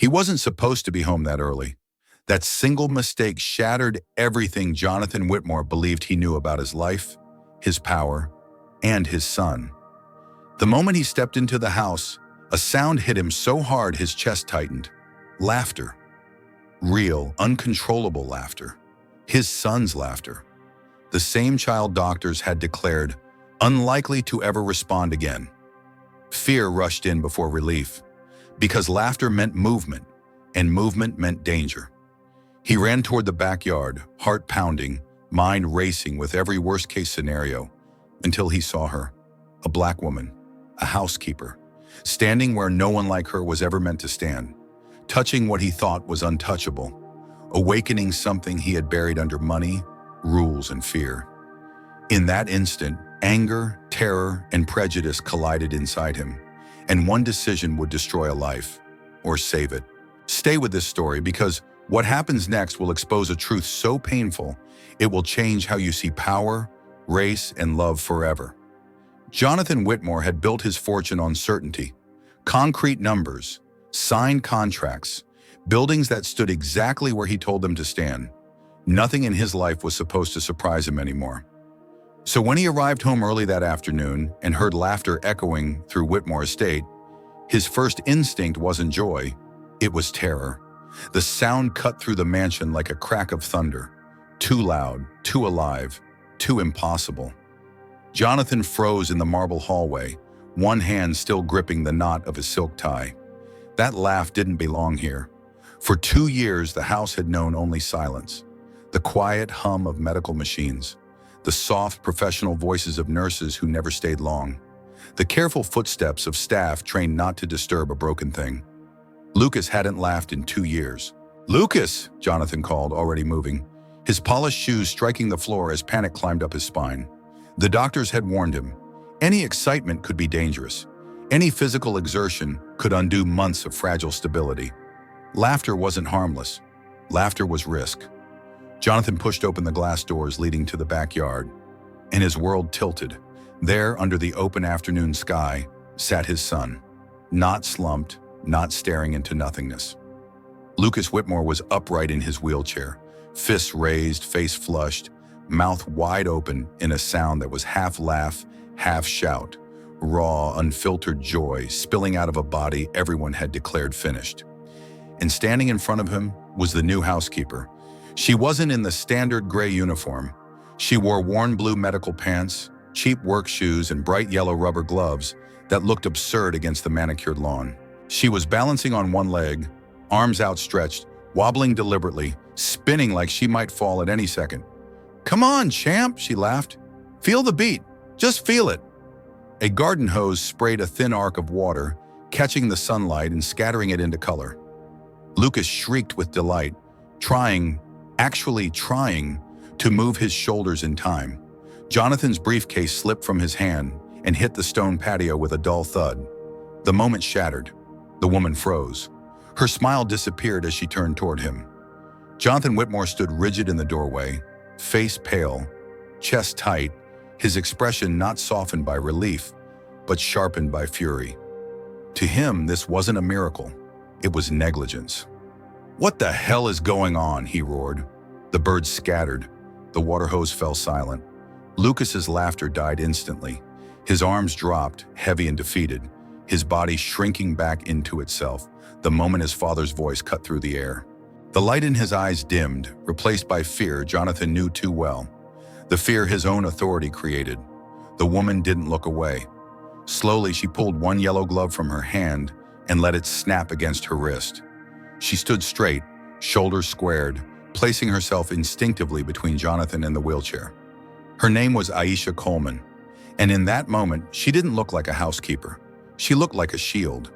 He wasn't supposed to be home that early. That single mistake shattered everything Jonathan Whitmore believed he knew about his life, his power, and his son. The moment he stepped into the house, a sound hit him so hard his chest tightened. Laughter. Real, uncontrollable laughter. His son's laughter. The same child doctors had declared unlikely to ever respond again. Fear rushed in before relief, because laughter meant movement, and movement meant danger. He ran toward the backyard, heart pounding, mind racing with every worst-case scenario, until he saw her, a black woman, a housekeeper, standing where no one like her was ever meant to stand, touching what he thought was untouchable, awakening something he had buried under money, rules, and fear. In that instant, anger, terror, and prejudice collided inside him, and one decision would destroy a life, or save it. Stay with this story, because what happens next will expose a truth so painful, it will change how you see power, race, and love forever. Jonathan Whitmore had built his fortune on certainty, concrete numbers, signed contracts, buildings that stood exactly where he told them to stand. Nothing in his life was supposed to surprise him anymore. So when he arrived home early that afternoon and heard laughter echoing through Whitmore Estate, his first instinct wasn't joy, it was terror. The sound cut through the mansion like a crack of thunder. Too loud, too alive, too impossible. Jonathan froze in the marble hallway, one hand still gripping the knot of his silk tie. That laugh didn't belong here. For 2 years, the house had known only silence. The quiet hum of medical machines. The soft, professional voices of nurses who never stayed long. The careful footsteps of staff trained not to disturb a broken thing. Lucas hadn't laughed in 2 years. "Lucas!" Jonathan called, already moving, his polished shoes striking the floor as panic climbed up his spine. The doctors had warned him. Any excitement could be dangerous. Any physical exertion could undo months of fragile stability. Laughter wasn't harmless. Laughter was risk. Jonathan pushed open the glass doors leading to the backyard, and his world tilted. There, under the open afternoon sky, sat his son, not slumped, not staring into nothingness. Lucas Whitmore was upright in his wheelchair, fists raised, face flushed, mouth wide open in a sound that was half laugh, half shout, raw, unfiltered joy spilling out of a body everyone had declared finished. And standing in front of him was the new housekeeper. She wasn't in the standard gray uniform. She wore worn blue medical pants, cheap work shoes, and bright yellow rubber gloves that looked absurd against the manicured lawn. She was balancing on one leg, arms outstretched, wobbling deliberately, spinning like she might fall at any second. "Come on, champ," she laughed. "Feel the beat. Just feel it." A garden hose sprayed a thin arc of water, catching the sunlight and scattering it into color. Lucas shrieked with delight, actually trying, to move his shoulders in time. Jonathan's briefcase slipped from his hand and hit the stone patio with a dull thud. The moment shattered. The woman froze. Her smile disappeared as she turned toward him. Jonathan Whitmore stood rigid in the doorway, face pale, chest tight, his expression not softened by relief, but sharpened by fury. To him, this wasn't a miracle. It was negligence. "What the hell is going on?" he roared. The birds scattered. The water hose fell silent. Lucas's laughter died instantly. His arms dropped, heavy and defeated, his body shrinking back into itself, the moment his father's voice cut through the air. The light in his eyes dimmed, replaced by fear Jonathan knew too well. The fear his own authority created. The woman didn't look away. Slowly, she pulled one yellow glove from her hand and let it snap against her wrist. She stood straight, shoulders squared, placing herself instinctively between Jonathan and the wheelchair. Her name was Aisha Coleman, and in that moment, she didn't look like a housekeeper. She looked like a shield.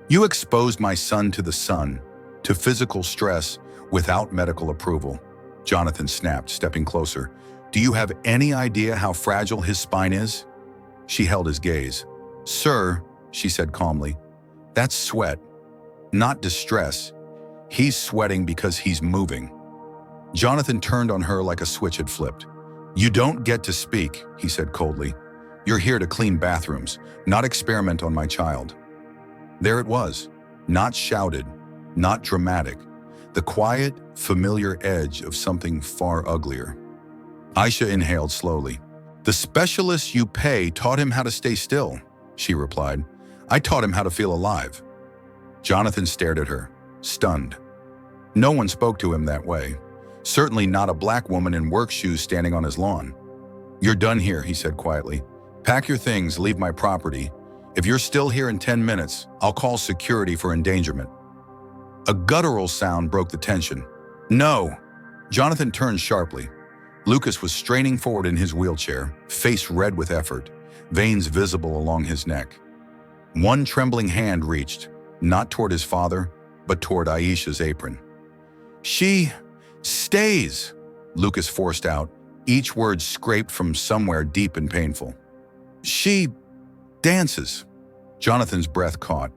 "You exposed my son to the sun, to physical stress, without medical approval," Jonathan snapped, stepping closer. "Do you have any idea how fragile his spine is?" She held his gaze. "Sir," she said calmly, "that's sweat, not distress. He's sweating because he's moving." Jonathan turned on her like a switch had flipped. "You don't get to speak," he said coldly. "You're here to clean bathrooms, not experiment on my child." There it was, not shouted, not dramatic, the quiet, familiar edge of something far uglier. Aisha inhaled slowly. "The specialist you pay taught him how to stay still," she replied. "I taught him how to feel alive." Jonathan stared at her, stunned. No one spoke to him that way. Certainly not a black woman in work shoes standing on his lawn. "You're done here," he said quietly. "Pack your things, leave my property. If you're still here in 10 minutes, I'll call security for endangerment." A guttural sound broke the tension. "No!" Jonathan turned sharply. Lucas was straining forward in his wheelchair, face red with effort, veins visible along his neck. One trembling hand reached, not toward his father, but toward Aisha's apron. "She stays," Lucas forced out, each word scraped from somewhere deep and painful. "She dances." Jonathan's breath caught.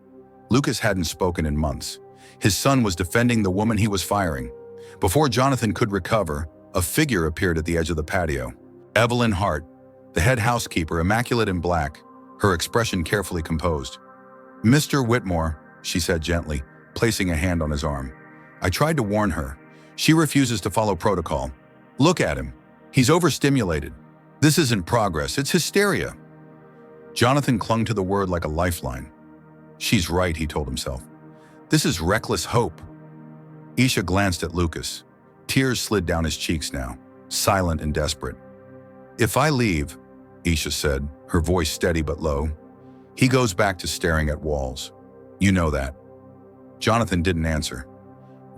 Lucas hadn't spoken in months. His son was defending the woman he was firing. Before Jonathan could recover, a figure appeared at the edge of the patio. Evelyn Hart, the head housekeeper, immaculate in black, her expression carefully composed. "Mr. Whitmore," she said gently, placing a hand on his arm. "I tried to warn her. She refuses to follow protocol. Look at him. He's overstimulated. This isn't progress, it's hysteria." Jonathan clung to the word like a lifeline. "She's right," he told himself. "This is reckless hope." Aisha glanced at Lucas. Tears slid down his cheeks now, silent and desperate. "If I leave," Aisha said, her voice steady but low, "he goes back to staring at walls. You know that." Jonathan didn't answer.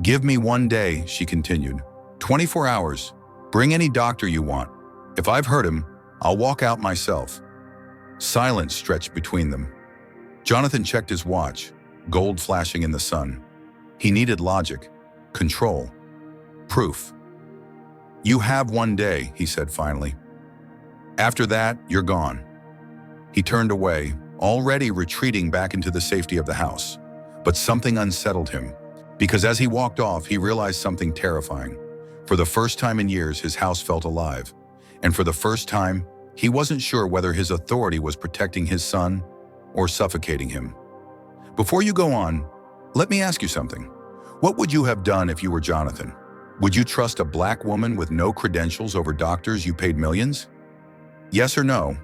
"Give me 1 day," she continued. 24 hours. Bring any doctor you want. If I've hurt him, I'll walk out myself." Silence stretched between them. Jonathan checked his watch, gold flashing in the sun. He needed logic, control, proof. "You have 1 day," he said finally. "After that, you're gone." He turned away, already retreating back into the safety of the house. But something unsettled him, because as he walked off, he realized something terrifying. For the first time in years, his house felt alive. And for the first time, he wasn't sure whether his authority was protecting his son or suffocating him. Before you go on, let me ask you something. What would you have done if you were Jonathan? Would you trust a black woman with no credentials over doctors you paid millions? Yes or no?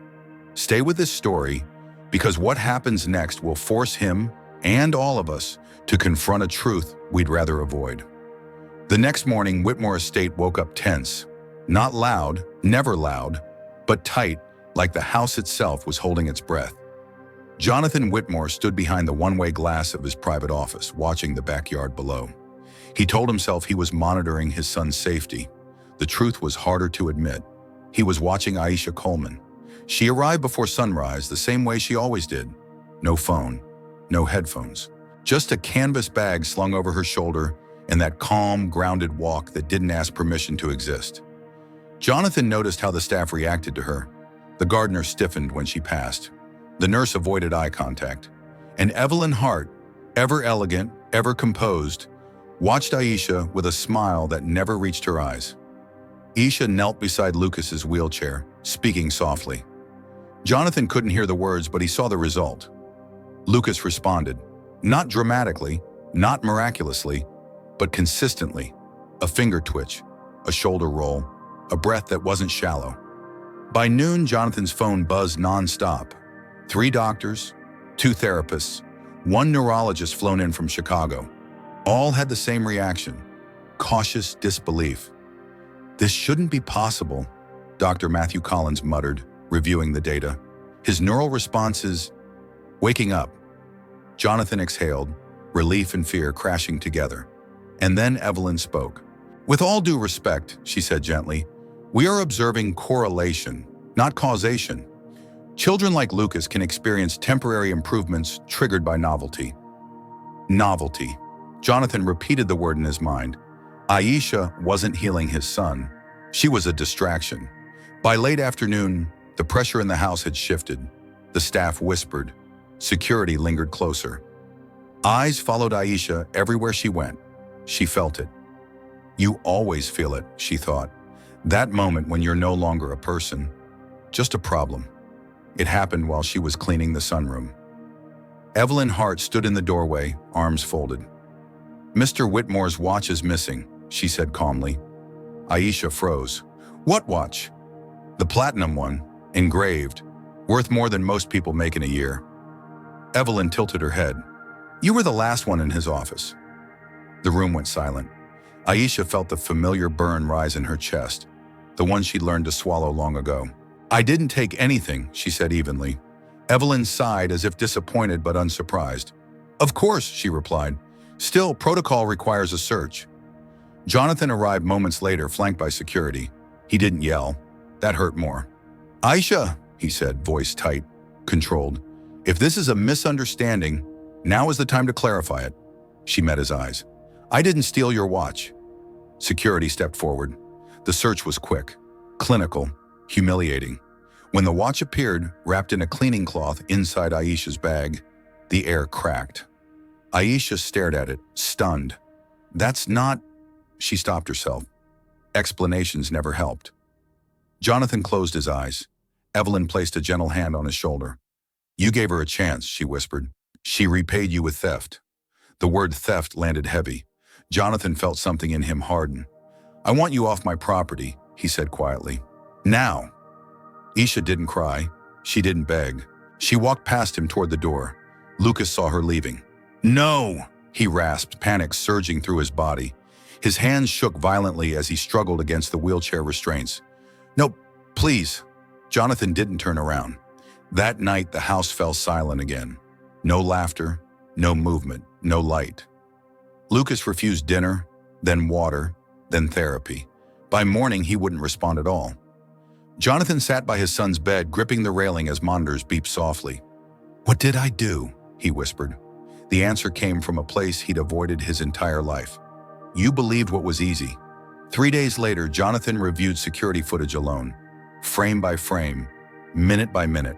Stay with this story, because what happens next will force him and all of us to confront a truth we'd rather avoid. The next morning, Whitmore Estate woke up tense. Not loud, never loud, but tight, like the house itself was holding its breath. Jonathan Whitmore stood behind the one-way glass of his private office, watching the backyard below. He told himself he was monitoring his son's safety. The truth was harder to admit. He was watching Aisha Coleman. She arrived before sunrise the same way she always did. No phone, no headphones. Just a canvas bag slung over her shoulder and that calm, grounded walk that didn't ask permission to exist. Jonathan noticed how the staff reacted to her. The gardener stiffened when she passed. The nurse avoided eye contact. And Evelyn Hart, ever elegant, ever composed, watched Aisha with a smile that never reached her eyes. Aisha knelt beside Lucas's wheelchair, speaking softly. Jonathan couldn't hear the words, but he saw the result. Lucas responded, not dramatically, not miraculously, but consistently. A finger twitch, a shoulder roll, a breath that wasn't shallow. By noon, Jonathan's phone buzzed non-stop. 3 doctors, 2 therapists, 1 neurologist flown in from Chicago. All had the same reaction, cautious disbelief. "This shouldn't be possible," Dr. Matthew Collins muttered, reviewing the data. His neural responses, "Waking up." Jonathan exhaled, relief and fear crashing together. And then Evelyn spoke. "With all due respect," she said gently, "we are observing correlation, not causation. Children like Lucas can experience temporary improvements triggered by novelty." Novelty. Jonathan repeated the word in his mind. Aisha wasn't healing his son. She was a distraction. By late afternoon, the pressure in the house had shifted. The staff whispered. Security lingered closer. Eyes followed Aisha everywhere she went. She felt it. You always feel it, she thought. That moment when you're no longer a person, just a problem. It happened while she was cleaning the sunroom. Evelyn Hart stood in the doorway, arms folded. "Mr. Whitmore's watch is missing," she said calmly. Aisha froze. "What watch?" "The platinum one, engraved, worth more than most people make in a year." Evelyn tilted her head. "You were the last one in his office." The room went silent. Aisha felt the familiar burn rise in her chest, the one she'd learned to swallow long ago. "I didn't take anything," she said evenly. Evelyn sighed as if disappointed but unsurprised. "Of course," she replied. "Still, protocol requires a search." Jonathan arrived moments later, flanked by security. He didn't yell. That hurt more. "Aisha," he said, voice tight, controlled. "If this is a misunderstanding, now is the time to clarify it." She met his eyes. "I didn't steal your watch." Security stepped forward. The search was quick, clinical, humiliating. When the watch appeared, wrapped in a cleaning cloth inside Aisha's bag, the air cracked. Aisha stared at it, stunned. "That's not—" She stopped herself. Explanations never helped. Jonathan closed his eyes. Evelyn placed a gentle hand on his shoulder. "You gave her a chance," she whispered. "She repaid you with theft." The word theft landed heavy. Jonathan felt something in him harden. "I want you off my property," he said quietly. "Now." Aisha didn't cry. She didn't beg. She walked past him toward the door. Lucas saw her leaving. "No!" he rasped, panic surging through his body. His hands shook violently as he struggled against the wheelchair restraints. "No, please." Jonathan didn't turn around. That night, the house fell silent again. No laughter, no movement, no light. Lucas refused dinner, then water, then therapy. By morning, he wouldn't respond at all. Jonathan sat by his son's bed, gripping the railing as monitors beeped softly. "What did I do?" he whispered. The answer came from a place he'd avoided his entire life. "You believed what was easy." 3 days later, Jonathan reviewed security footage alone, frame by frame, minute by minute,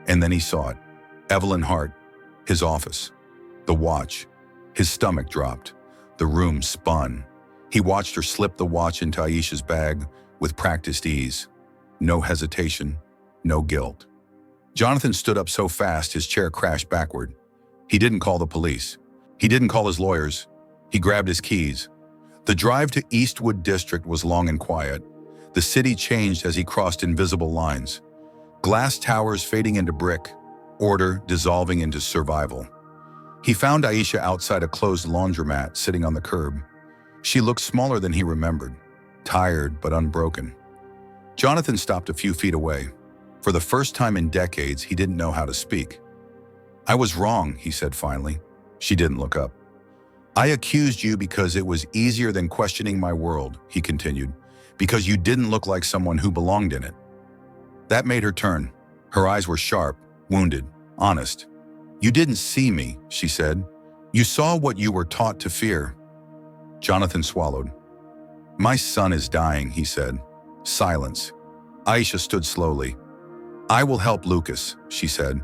and then he saw it. Evelyn Hart, his office, the watch. His stomach dropped. The room spun. He watched her slip the watch into Aisha's bag with practiced ease. No hesitation, no guilt. Jonathan stood up so fast his chair crashed backward. He didn't call the police. He didn't call his lawyers. He grabbed his keys. The drive to Eastwood District was long and quiet. The city changed as he crossed invisible lines. Glass towers fading into brick, order dissolving into survival. He found Aisha outside a closed laundromat sitting on the curb. She looked smaller than he remembered, tired but unbroken. Jonathan stopped a few feet away. For the first time in decades, he didn't know how to speak. "I was wrong," he said finally. She didn't look up. "I accused you because it was easier than questioning my world," he continued, "because you didn't look like someone who belonged in it." That made her turn. Her eyes were sharp, wounded, honest. "You didn't see me," she said. "You saw what you were taught to fear." Jonathan swallowed. "My son is dying," he said. Silence. Aisha stood slowly. "I will help Lucas," she said.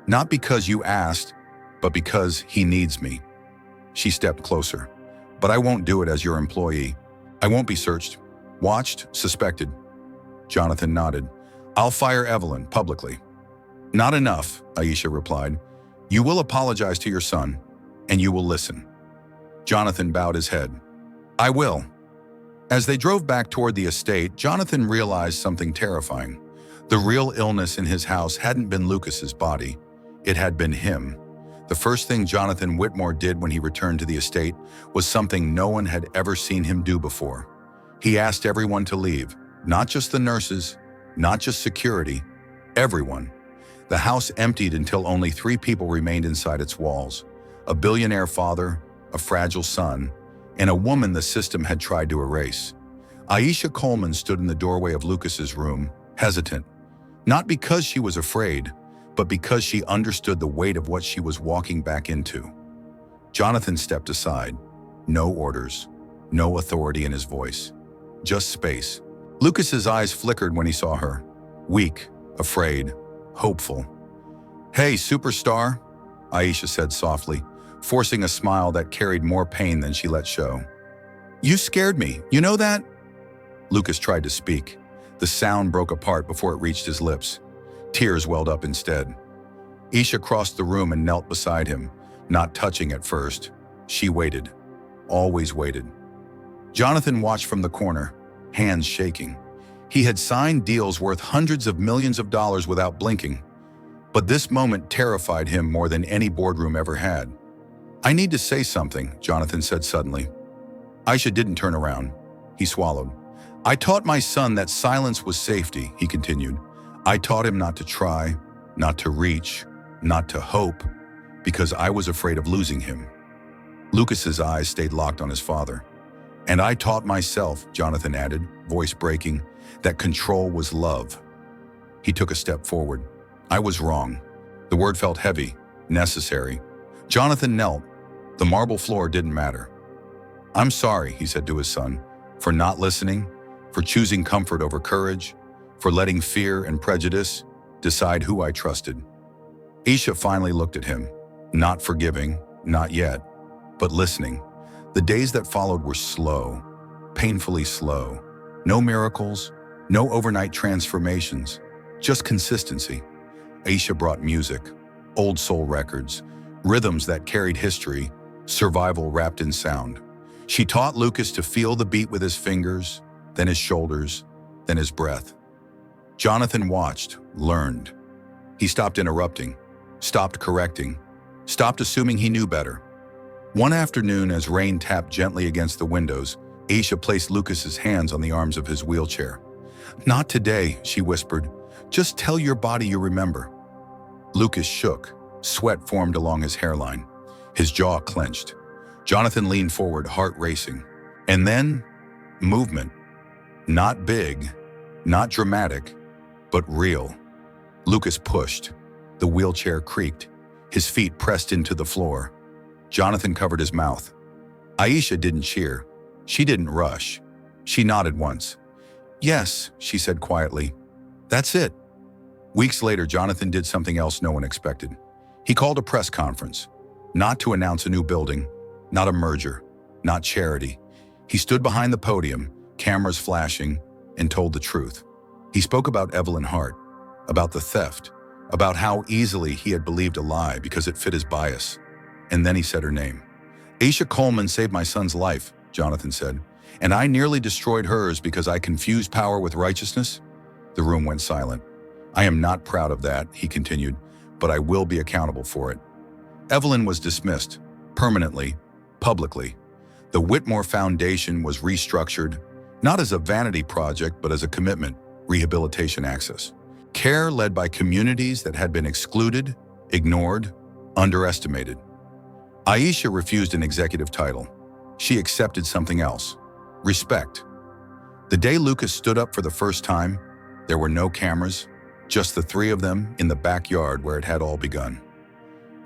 "Not because you asked, but because he needs me." She stepped closer. "But I won't do it as your employee. I won't be searched, watched, suspected." Jonathan nodded. "I'll fire Evelyn publicly." "Not enough," Aisha replied. "You will apologize to your son, and you will listen." Jonathan bowed his head. "I will." As they drove back toward the estate, Jonathan realized something terrifying. The real illness in his house hadn't been Lucas's body. It had been him. The first thing Jonathan Whitmore did when he returned to the estate was something no one had ever seen him do before. He asked everyone to leave, not just the nurses, not just security, everyone. The house emptied until only 3 people remained inside its walls: a billionaire father, a fragile son, and a woman the system had tried to erase. Aisha Coleman stood in the doorway of Lucas's room, hesitant, not because she was afraid, but because she understood the weight of what she was walking back into. Jonathan stepped aside. No orders, no authority in his voice, just space. Lucas's eyes flickered when he saw her, weak, afraid, hopeful. "Hey, superstar," Aisha said softly, forcing a smile that carried more pain than she let show. "You scared me, you know that?" Lucas tried to speak. The sound broke apart before it reached his lips. Tears welled up instead. Aisha crossed the room and knelt beside him, not touching at first. She waited. always waited. Jonathan watched from the corner, hands shaking. He had signed deals worth hundreds of millions of dollars without blinking, but this moment terrified him more than any boardroom ever had. "I need to say something," Jonathan said suddenly. Aisha didn't turn around. He swallowed. "I taught my son that silence was safety," he continued. "I taught him not to try, not to reach, not to hope, because I was afraid of losing him." Lucas's eyes stayed locked on his father. "And I taught myself," Jonathan added, voice breaking, "that control was love." He took a step forward. "I was wrong." The word felt heavy, necessary. Jonathan knelt. The marble floor didn't matter. "I'm sorry," he said to his son, "for not listening, for choosing comfort over courage, for letting fear and prejudice decide who I trusted." Aisha finally looked at him, not forgiving, not yet, but listening. The days that followed were slow, painfully slow. No miracles, no overnight transformations, just consistency. Aisha brought music, old soul records, rhythms that carried history, survival wrapped in sound. She taught Lucas to feel the beat with his fingers, then his shoulders, then his breath. Jonathan watched, learned. He stopped interrupting, stopped correcting, stopped assuming he knew better. One afternoon, as rain tapped gently against the windows, Aisha placed Lucas's hands on the arms of his wheelchair. "Not today," she whispered. "Just tell your body you remember." Lucas shook. Sweat formed along his hairline. His jaw clenched. Jonathan leaned forward, heart racing. And then, movement. Not big, not dramatic, but real. Lucas pushed. The wheelchair creaked. His feet pressed into the floor. Jonathan covered his mouth. Aisha didn't cheer. She didn't rush. She nodded once. "Yes," she said quietly. "That's it." Weeks later, Jonathan did something else no one expected. He called a press conference, not to announce a new building, not a merger, not charity. He stood behind the podium, cameras flashing, and told the truth. He spoke about Evelyn Hart, about the theft, about how easily he had believed a lie because it fit his bias. And then he said her name. "Aisha Coleman saved my son's life," Jonathan said, "and I nearly destroyed hers because I confused power with righteousness." The room went silent. "I am not proud of that," he continued, "but I will be accountable for it." Evelyn was dismissed, permanently, publicly. The Whitmore Foundation was restructured, not as a vanity project, but as a commitment, rehabilitation access. Care led by communities that had been excluded, ignored, underestimated. Aisha refused an executive title. She accepted something else: respect. The day Lucas stood up for the first time, there were no cameras, just the three of them in the backyard where it had all begun.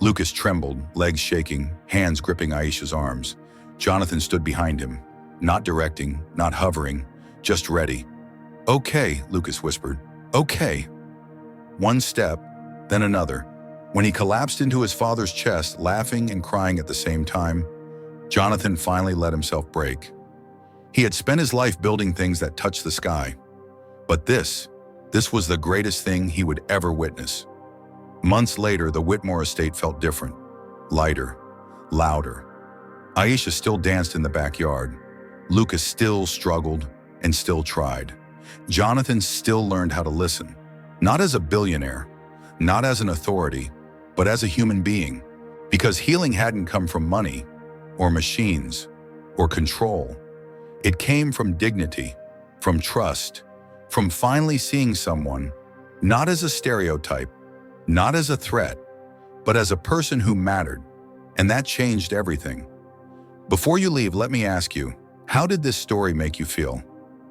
Lucas trembled, legs shaking, hands gripping Aisha's arms. Jonathan stood behind him, not directing, not hovering, just ready. "Okay," Lucas whispered. "Okay." One step, then another. When he collapsed into his father's chest, laughing and crying at the same time, Jonathan finally let himself break. He had spent his life building things that touched the sky. But this was the greatest thing he would ever witness. Months later, the Whitmore estate felt different, lighter, louder. Aisha still danced in the backyard. Lucas still struggled and still tried. Jonathan still learned how to listen, not as a billionaire, not as an authority, but as a human being, because healing hadn't come from money or machines or control. It came from dignity, from trust, from finally seeing someone, not as a stereotype, not as a threat, but as a person who mattered, and that changed everything. Before you leave, let me ask you, how did this story make you feel?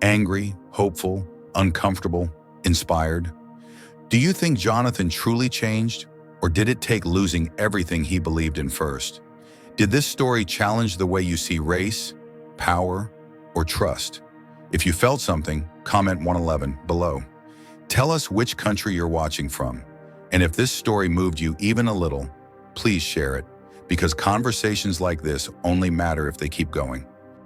Angry, hopeful, uncomfortable, inspired? Do you think Jonathan truly changed, or did it take losing everything he believed in first? Did this story challenge the way you see race, power, or trust? If you felt something, comment 111 below. Tell us which country you're watching from. And if this story moved you even a little, please share it, because conversations like this only matter if they keep going.